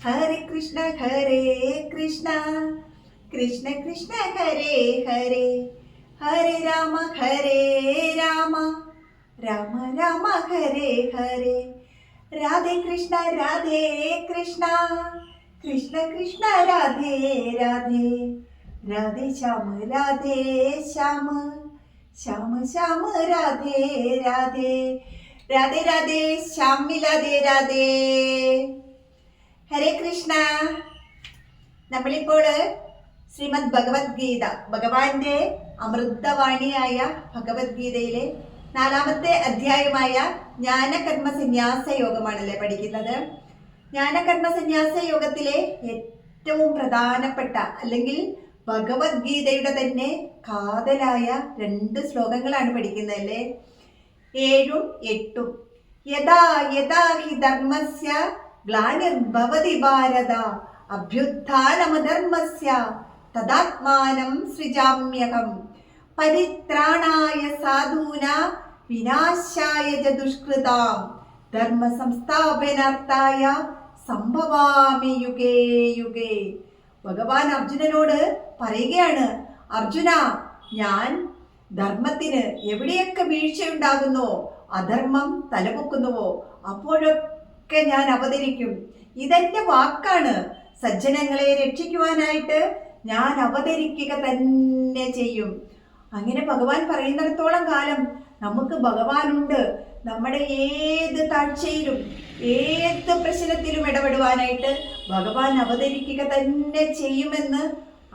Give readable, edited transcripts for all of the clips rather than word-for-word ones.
ഹരേ കൃഷ്ണ ഹരേ കൃഷ്ണ കൃഷ്ണ കൃഷ്ണ ഹരേ ഹരേ ഹരേ രാമ രാമ രാമ ഹരേ ഹരേ രാധേ കൃഷ്ണ കൃഷ്ണ കൃഷ്ണ കൃഷ്ണ രാധേ രാധേ രാധേ ശ്യാമ ശ്യാമ ശ്യാമ ശ്യാമ രാധേ രാധേ രാധേ രാധേ ശ്യാമിലാധേ രാധേ. ഹരേ കൃഷ്ണ. നമ്മളിപ്പോൾ ശ്രീമദ് ഭഗവത്ഗീത, ഭഗവാന്റെ അമൃതവാണിയായ ഭഗവത്ഗീതയിലെ 4-ാമത്തെ അധ്യായമായ ജ്ഞാനകർമ്മ സന്യാസ യോഗമാണല്ലേ പഠിക്കുന്നത്. ജ്ഞാനകർമ്മ സന്യാസ യോഗത്തിലെ ഏറ്റവും പ്രധാനപ്പെട്ട അല്ലെങ്കിൽ ഭഗവത്ഗീതയുടെ തന്നെ കാതലായ 2 ശ്ലോകങ്ങളാണ് പഠിക്കുന്നത് അല്ലേ, 7ഉം 8ഉം. യഥാ യഥാ ഹി ധർമ്മസ്യ ഗ്ലാനിർഭവതി ഭാരത അഭ്യുത്ഥാനമധർമ്മസ്യ തദാത്മാനം സൃജാമ്യഹം പരിത്രാണായ സാധൂനാം വിനാശായ ച ദുഷ്കൃതാം ധർമ്മ സംസ്ഥാപനാർത്ഥായ സംഭവാമി യുഗേ യുഗേ. ഭഗവാൻ അർജുനനോട് പറയുകയാണ്, അർജുന, ഞാൻ ധർമ്മത്തിന് എവിടെയൊക്കെ വീഴ്ചയുണ്ടാകുന്നോ, അധർമ്മം തലപൊക്കുന്നുവോ, അപ്പോഴൊക്കെ ഞാൻ അവതരിക്കും. ഇതെന്റെ വാക്കാണ്. സജ്ജനങ്ങളെ രക്ഷിക്കുവാനായിട്ട് ഞാൻ അവതരിക്കുക തന്നെ ചെയ്യും. അങ്ങനെ ഭഗവാൻ പറയുന്നിടത്തോളം കാലം നമുക്ക് ഭഗവാനുണ്ട്. നമ്മുടെ ഏത് താഴ്ചയിലും ഏത് പ്രശ്നത്തിലും ഇടപെടുവാനായിട്ട് ഭഗവാൻ അവതരിക്കുക തന്നെ ചെയ്യുമെന്ന്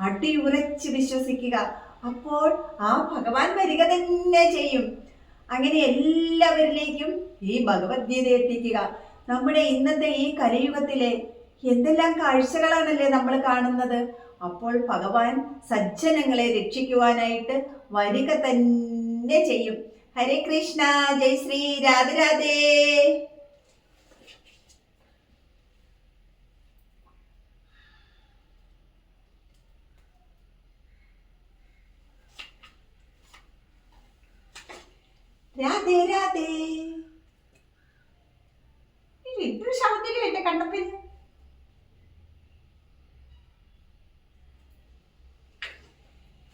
അടിയുറച്ച് വിശ്വസിക്കുക. അപ്പോൾ ആ ഭഗവാൻ വരിക തന്നെ ചെയ്യും. അങ്ങനെ എല്ലാവരിലേക്കും ഈ ഭഗവത്ഗീത എത്തിക്കുക. നമ്മുടെ ഇന്നത്തെ ഈ കലിയുഗത്തിലെ എന്തെല്ലാം കാഴ്ചകളാണല്ലേ നമ്മൾ കാണുന്നത്. അപ്പോൾ ഭഗവാൻ സജ്ജനങ്ങളെ രക്ഷിക്കുവാനായിട്ട് വരിക തന്നെ ചെയ്യും. ഹരേ കൃഷ്ണ. ജയ് ശ്രീ രാധേ രാധേ. രാധേ രാധേ. ഇതൊരു ശബ്ദത്തിലും എന്റെ കണ്ടപ്പിന്.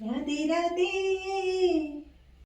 രാധേ രാധേ.